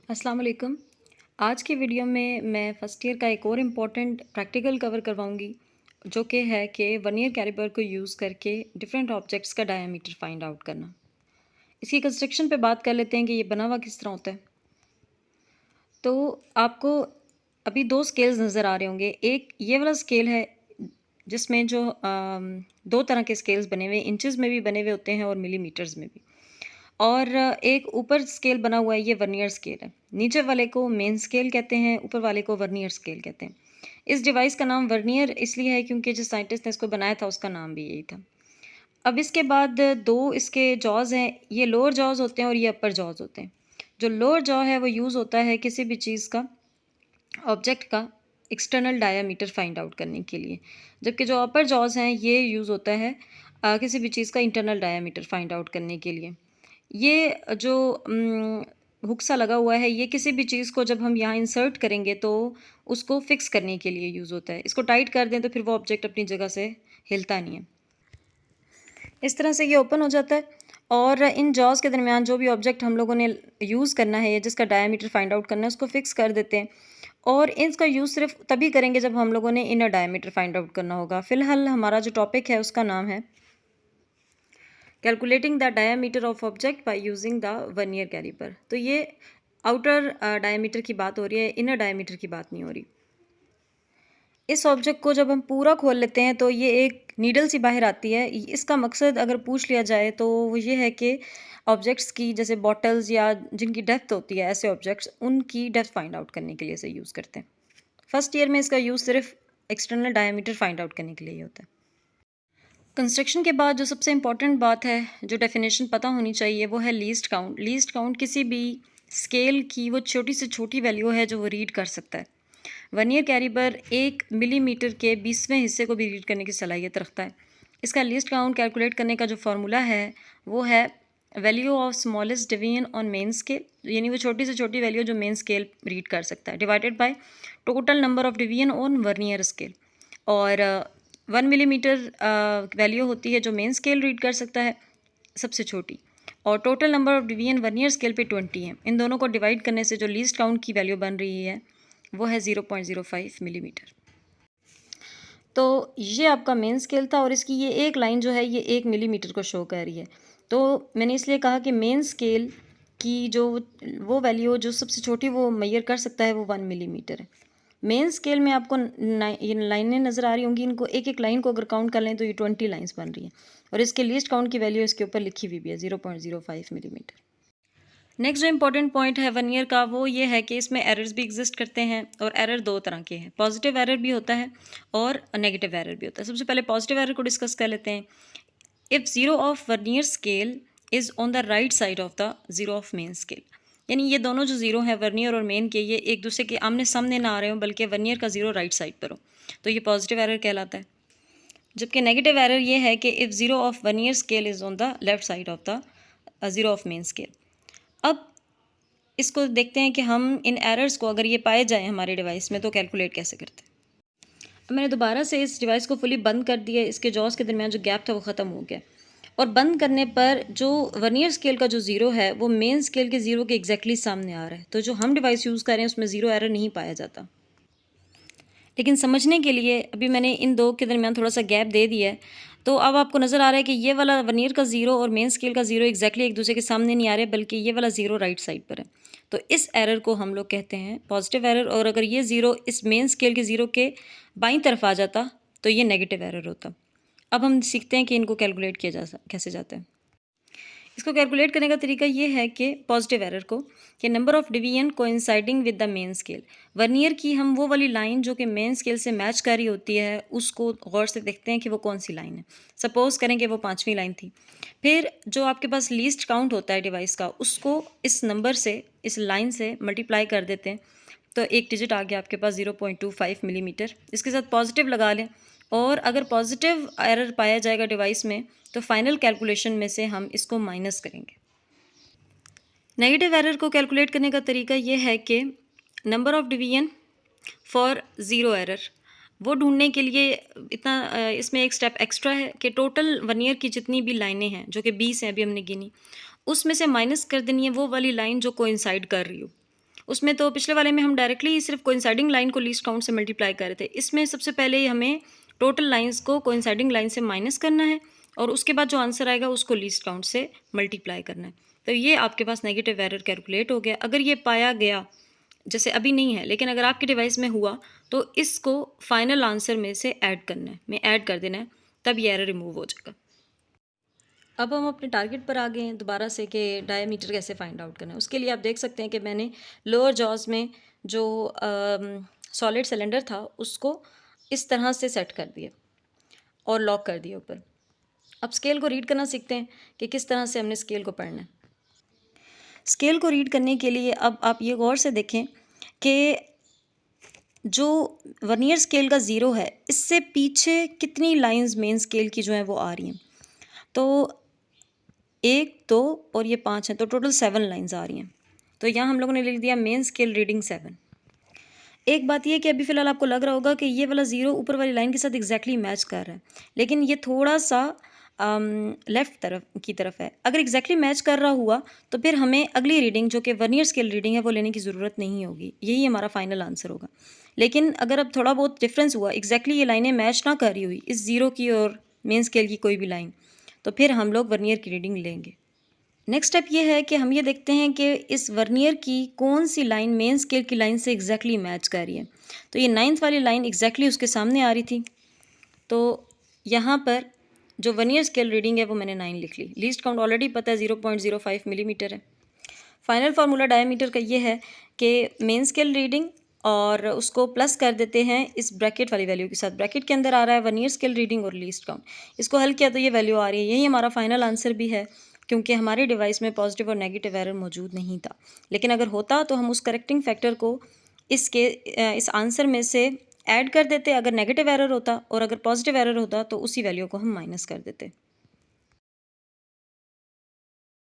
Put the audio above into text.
अस्सलाम वालेकुम। आज की वीडियो में मैं फ़र्स्ट ईयर का एक और इम्पॉर्टेंट प्रैक्टिकल कवर करवाऊँगी, जो कि है कि वर्नियर कैलिपर को यूज़ करके डिफरेंट ऑब्जेक्ट्स का डायमीटर फाइंड आउट करना। इसकी कंस्ट्रक्शन पे बात कर लेते हैं कि ये बना हुआ किस तरह होता है। तो आपको अभी 2 स्केल्स नज़र आ रहे होंगे। एक ये वाला स्केल है जिसमें जो 2 तरह के स्केल्स बने हुए हैं, इंचेस में भी बने हुए होते हैं और मिलीमीटर्स में भी। और एक ऊपर स्केल बना हुआ है, ये वर्नियर स्केल है। नीचे वाले को मेन स्केल कहते हैं, ऊपर वाले को वर्नियर स्केल कहते हैं। इस डिवाइस का नाम वर्नियर इसलिए है क्योंकि जिस साइंटिस्ट ने इसको बनाया था उसका नाम भी यही था। अब इसके बाद 2 इसके जॉज़ हैं, ये लोअर जॉज़ होते हैं और ये अपर जॉज़ होते हैं। जो लोअर जॉ है वो यूज़ होता है किसी भी चीज़ का, ऑब्जेक्ट का एक्सटर्नल डायामीटर फाइंड आउट करने के लिए। जबकि जो अपर जॉज़ हैं ये यूज़ होता है किसी भी चीज़ का इंटरनल डायामीटर फाइंड आउट करने के लिए। ये जो हुक सा लगा हुआ है, ये किसी भी चीज़ को जब हम यहाँ इंसर्ट करेंगे तो उसको फिक्स करने के लिए यूज़ होता है। इसको टाइट कर दें तो फिर वो ऑब्जेक्ट अपनी जगह से हिलता नहीं है। इस तरह से ये ओपन हो जाता है और इन जॉज़ के दरमियान जो भी ऑब्जेक्ट हम लोगों ने यूज़ करना है या जिसका डायमीटर फाइंड आउट करना है उसको फिक्स कर देते हैं। और इसका यूज़ सिर्फ तभी करेंगे जब हम लोगों ने इनर डायमीटर फाइंड आउट करना होगा। फ़िलहाल हमारा जो टॉपिक है उसका नाम है calculating the diameter of object by using the vernier caliper. तो ये आउटर डायमीटर की बात हो रही है, इनर डायमीटर की बात नहीं हो रही। इस ऑब्जेक्ट को जब हम पूरा खोल लेते हैं तो ये एक नीडल सी बाहर आती है। इसका मकसद अगर पूछ लिया जाए तो वो ये है कि ऑब्जेक्ट्स की, जैसे बॉटल्स या जिनकी डेप्थ होती है, ऐसे ऑब्जेक्ट्स उनकी डेप्थ फाइंड आउट करने के लिए इसे यूज़ करते हैं। फर्स्ट ईयर में इसका यूज़ सिर्फ एक्सटर्नल डायमीटर फाइंड आउट करने के लिए ही होता है। कंस्ट्रक्शन के बाद जो सबसे इम्पॉर्टेंट बात है, जो डेफिनेशन पता होनी चाहिए, वो है लीस्ट काउंट। लीस्ट काउंट किसी भी स्केल की वो छोटी से छोटी वैल्यू है जो वो रीड कर सकता है। वर्नियर कैलिपर 1 मिलीमीटर के 20वें हिस्से को भी रीड करने की सलाहियत रखता है। इसका लीस्ट काउंट कैलकुलेट करने का जो फार्मूला है वो है value of smallest division on main scale, यानी वो छोटी से छोटी वैल्यू जो मेन स्केल रीड कर सकता है, divided by total number of division on vernier scale. और 1 मिलीमीटर वैल्यू होती है जो मेन स्केल रीड कर सकता है, सबसे छोटी, और total number of division vernier scale पे 20 है। इन दोनों को डिवाइड करने से जो लीस्ट काउंट की वैल्यू बन रही है वो है 0.05 मिलीमीटर। तो ये आपका मेन स्केल था और इसकी ये एक लाइन जो है ये 1 मिलीमीटर को शो कर रही है। तो मैंने इसलिए कहा कि मेन स्केल की जो वो वैल्यू जो सबसे छोटी वो मेजर कर सकता है वो 1 मिलीमीटर है। मेन स्केल में आपको ये लाइनें नज़र आ रही होंगी, इनको एक एक लाइन को अगर काउंट कर लें तो ये 20 लाइन्स बन रही हैं और इसके लीस्ट काउंट की वैल्यू इसके ऊपर लिखी हुई भी है 0.05 मिलीमीटर। नेक्स्ट जो इंपॉर्टेंट पॉइंट है वर्नियर का वो ये है कि इसमें एरर्स भी एग्जिस्ट करते हैं और एरर 2 तरह के हैं, पॉजिटिव एरर भी होता है और नेगेटिव एरर भी होता है। सबसे पहले पॉजिटिव एरर को डिस्कस कर लेते हैं। If zero of vernier scale is on the right side of the zero of main scale, यानी ये दोनों जो ज़ीरो हैं वर्नियर और मेन के, ये एक दूसरे के आमने सामने ना आ रहे हो बल्कि वर्नियर का ज़ीरो राइट साइड पर हो, तो ये पॉजिटिव एरर कहलाता है। जबकि नेगेटिव एरर ये है कि if zero of vernier scale is on the left side of the zero of main scale. अब इसको देखते हैं कि हम इन एरर्स को अगर ये पाए जाएँ हमारे डिवाइस में तो कैलकुलेट कैसे करते हैं। अब मैंने दोबारा से इस डिवाइस को फुली बंद कर दिया, इसके जॉस के दरमियान जो गैप था वो ख़त्म हो गया और बंद करने पर जो वर्नियर स्केल का जो ज़ीरो है वो मेन स्केल के ज़ीरो के एग्जैक्टली सामने आ रहा है। तो जो हम डिवाइस यूज़ कर रहे हैं उसमें ज़ीरो एरर नहीं पाया जाता। लेकिन समझने के लिए अभी मैंने इन दो के दरमियान थोड़ा सा गैप दे दिया है। तो अब आपको नज़र आ रहा है कि ये वाला वर्नियर का ज़ीरो और मेन स्केल का ज़ीरो एग्जैक्टली एक दूसरे के सामने नहीं आ रहे, बल्कि ये वाला ज़ीरो राइट साइड पर है। तो इस एरर को हम लोग कहते हैं पॉजिटिव एरर, और अगर ये ज़ीरो इस मेन स्केल के ज़ीरो के बाईं तरफ आ जाता तो ये नेगेटिव एरर होता। अब हम सीखते हैं कि इनको कैलकुलेट किया कैसे जाता है। इसको कैलकुलेट करने का तरीका ये है कि पॉजिटिव एरर को, कि number of division coinciding with the main scale. Vernier की हम वो वाली लाइन जो कि मेन स्केल से मैच कर रही होती है उसको गौर से देखते हैं कि वो कौन सी लाइन है। सपोज करें कि वो 5वीं लाइन थी। फिर जो आपके पास लीस्ट काउंट होता है डिवाइस का, उसको इस नंबर से, इस लाइन से मल्टीप्लाई कर देते हैं तो एक डिजिट आ गया आपके पास 0.25 मिलीमीटर। इसके साथ पॉजिटिव लगा लें और अगर पॉजिटिव एरर पाया जाएगा डिवाइस में तो फाइनल कैलकुलेशन में से हम इसको माइनस करेंगे। नेगेटिव एरर को कैलकुलेट करने का तरीका ये है कि number of division for zero error वो ढूंढने के लिए इतना इसमें एक स्टेप एक्स्ट्रा है कि टोटल वर्नियर की जितनी भी लाइनें हैं जो कि 20 हैं अभी हमने गिनी, उसमें से माइनस कर देनी है वो वाली लाइन जो कोइंसाइड कर रही हो। उसमें तो पिछले वाले में हम डायरेक्टली सिर्फ कोइंसाइडिंग लाइन को लीस्ट काउंट से मल्टीप्लाई कर रहे थे। इसमें सबसे पहले हमें टोटल लाइंस को कोइंसाइडिंग लाइन से माइनस करना है और उसके बाद जो आंसर आएगा उसको लीस्ट काउंट से मल्टीप्लाई करना है। तो ये आपके पास नेगेटिव एरर कैलकुलेट हो गया। अगर ये पाया गया, जैसे अभी नहीं है लेकिन अगर आपके डिवाइस में हुआ, तो इसको फाइनल आंसर में से ऐड करना है, में ऐड कर देना है, तब ये एरर रिमूव हो जाएगा। अब हम अपने टारगेट पर आ गए हैं दोबारा से कि डायमीटर कैसे फाइंड आउट करना है। उसके लिए आप देख सकते हैं कि मैंने लोअर जॉज में जो सॉलिड सिलेंडर था उसको इस तरह से सेट कर दिया और लॉक कर दिया ऊपर। अब स्केल को रीड करना सीखते हैं कि किस तरह से हमने स्केल को पढ़ना है। स्केल को रीड करने के लिए अब आप ये गौर से देखें कि जो वर्नियर स्केल का ज़ीरो है, इससे पीछे कितनी लाइंस मेन स्केल की जो हैं वो आ रही हैं। तो 1, 2 और ये 5 हैं, तो टोटल 7 लाइंस आ रही हैं। तो यहाँ हम लोगों ने लिख दिया मेन स्केल रीडिंग 7। एक बात ये कि अभी फ़िलहाल आपको लग रहा होगा कि ये वाला ज़ीरो ऊपर वाली लाइन के साथ एग्जैक्टली मैच कर रहा है, लेकिन ये थोड़ा सा लेफ़्ट तरफ है। अगर एग्जैक्टली मैच कर रहा हुआ तो फिर हमें अगली रीडिंग जो कि वर्नियर स्केल रीडिंग है वो लेने की ज़रूरत नहीं होगी, यही हमारा फाइनल आंसर होगा। लेकिन अगर अब थोड़ा बहुत डिफरेंस हुआ, एग्जैक्टली ये लाइनें मैच ना कर रही हुई इस ज़ीरो की और मेन स्केल की कोई भी लाइन, तो फिर हम लोग वर्नियर की रीडिंग लेंगे। नेक्स्ट स्टेप ये है कि हम ये देखते हैं कि इस वर्नियर की कौन सी लाइन मेन स्केल की लाइन से एग्जैक्टली मैच कर रही है। तो ये 9th वाली लाइन एग्जैक्टली उसके सामने आ रही थी, तो यहाँ पर जो वर्नियर स्केल रीडिंग है वो मैंने 9 लिख ली। लीस्ट काउंट ऑलरेडी पता है 0.05 मिलीमीटर है। फाइनल फार्मूला डायमीटर का ये है कि मेन स्केल रीडिंग और उसको प्लस कर देते हैं इस ब्रैकेट वाली वैल्यू के साथ। ब्रैकेट के अंदर आ रहा है वर्नियर स्केल रीडिंग और लीस्ट काउंट। इसको हल किया तो ये वैल्यू आ रही है। यही हमारा फाइनल आंसर भी है, क्योंकि हमारे डिवाइस में पॉजिटिव और नेगेटिव एरर मौजूद नहीं था। लेकिन अगर होता तो हम उस करेक्टिंग फैक्टर को इस आंसर में से ऐड कर देते अगर नेगेटिव एरर होता, और अगर पॉजिटिव एरर होता तो उसी वैल्यू को हम माइनस कर देते।